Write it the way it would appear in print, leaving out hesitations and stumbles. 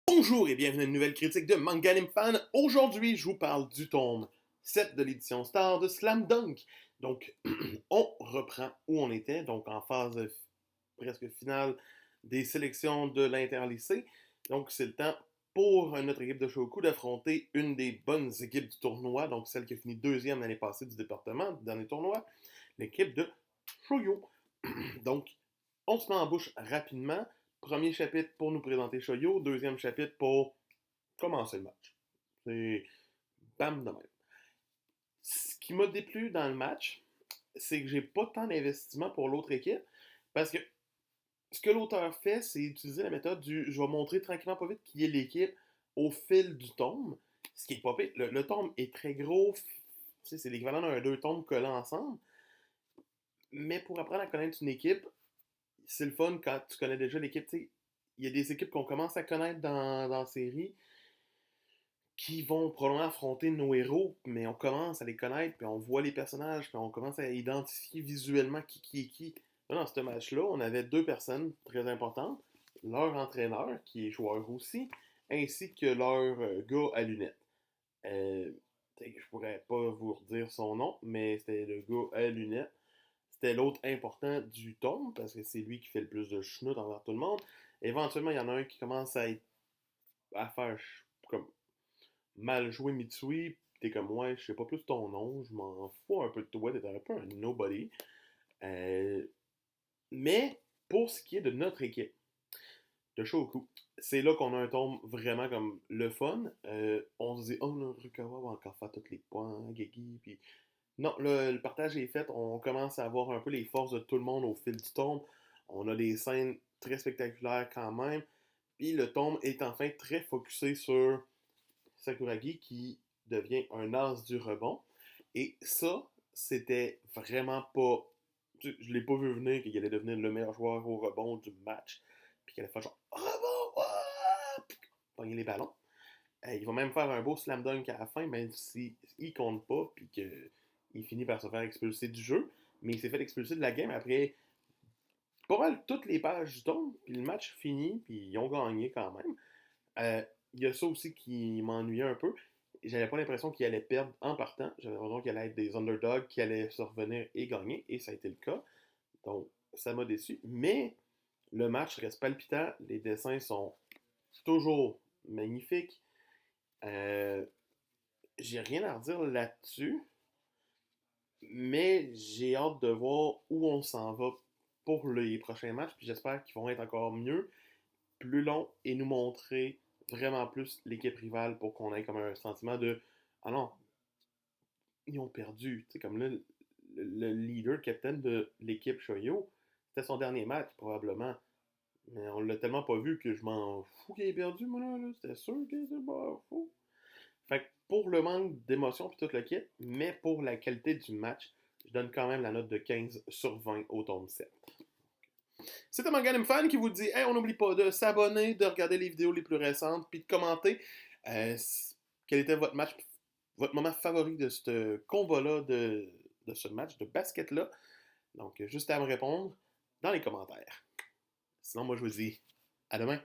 Bonjour et bienvenue à une nouvelle critique de Manga Anime Fan. Aujourd'hui, je vous parle du tome 7 de l'édition Star de Slam Dunk. Donc, on reprend où on était, donc en phase presque finale des sélections de l'interlycée. Donc, c'est le temps pour notre équipe de Shoku d'affronter une des bonnes équipes du tournoi, donc celle qui a fini deuxième l'année passée du département, du dernier tournoi, l'équipe de Shoyo. Donc, on se met en bouche rapidement. Premier chapitre pour nous présenter Shoyo, deuxième chapitre pour commencer le match. C'est bam de même. Ce qui m'a déplu dans le match, c'est que j'ai pas tant d'investissement pour l'autre équipe parce que ce que l'auteur fait, c'est utiliser la méthode du je vais montrer tranquillement pas vite qui est l'équipe au fil du tome. Ce qui est pas pire. Le tome est très gros, c'est l'équivalent d'un deux tomes collés ensemble. Mais pour apprendre à connaître une équipe, c'est le fun quand tu connais déjà l'équipe. Il y a des équipes qu'on commence à connaître dans la série qui vont probablement affronter nos héros, mais on commence à les connaître, puis on voit les personnages, puis on commence à identifier visuellement qui est qui. Là, dans ce match-là, on avait deux personnes très importantes, leur entraîneur, qui est joueur aussi, ainsi que leur gars à lunettes. Euh, je pourrais pas vous redire son nom, mais c'était le gars à lunettes. C'était l'autre important du tome, parce que c'est lui qui fait le plus de schnout envers tout le monde. Éventuellement, il y en a un qui commence à faire comme mal joué Mitsui. T'es comme, ouais, je sais pas plus ton nom, je m'en fous un peu de toi, t'es un peu un nobody. Euh, mais pour ce qui est de notre équipe, de Shoku, c'est là qu'on a un tome vraiment comme le fun. On se dit, oh, là, Rukawa va encore faire tous les points, Geki, puis non, le partage est fait. On commence à voir un peu les forces de tout le monde au fil du tome. On a des scènes très spectaculaires quand même. Puis le tome est enfin très focusé sur Sakuragi qui devient un as du rebond. Et ça, c'était vraiment pas. Je l'ai pas vu venir qu'il allait devenir le meilleur joueur au rebond du match. Puis qu'il allait faire genre rebond, puis pogner les ballons. Il va même faire un beau slam dunk à la fin, même s'il compte pas, puis qu'il finit par se faire expulser du jeu. Mais il s'est fait expulser de la game après pas mal toutes les pages du tome, puis le match finit, puis ils ont gagné quand même. Euh, Il y a ça aussi qui m'ennuyait un peu. J'avais pas l'impression qu'il allait perdre en partant. J'avais l'impression qu'il allait être des underdogs qui allaient se revenir et gagner, et ça a été le cas. Donc, ça m'a déçu. Mais le match reste palpitant. Les dessins sont toujours magnifiques. Euh, j'ai rien à redire là-dessus, mais j'ai hâte de voir où on s'en va pour les prochains matchs. Puis j'espère qu'ils vont être encore mieux, plus longs et nous montrer vraiment plus l'équipe rivale pour qu'on ait comme un sentiment de ah non, ils ont perdu. Tu sais, comme là, le leader, capitaine de l'équipe Shoyo, c'était son dernier match probablement. Mais on l'a tellement pas vu que je m'en fous qu'il ait perdu, moi là. C'était sûr qu'il était pas fou. Fait que pour le manque d'émotion puis tout le kit, mais pour la qualité du match, je donne quand même la note de 15 sur 20 au tome 7. C'était Manga Fan qui vous dit hey, on n'oublie pas de s'abonner, de regarder les vidéos les plus récentes, puis de commenter euh, quel était votre match, votre moment favori de ce combat-là, de ce match de basket-là. Donc, juste à me répondre dans les commentaires. Sinon, moi, je vous dis à demain.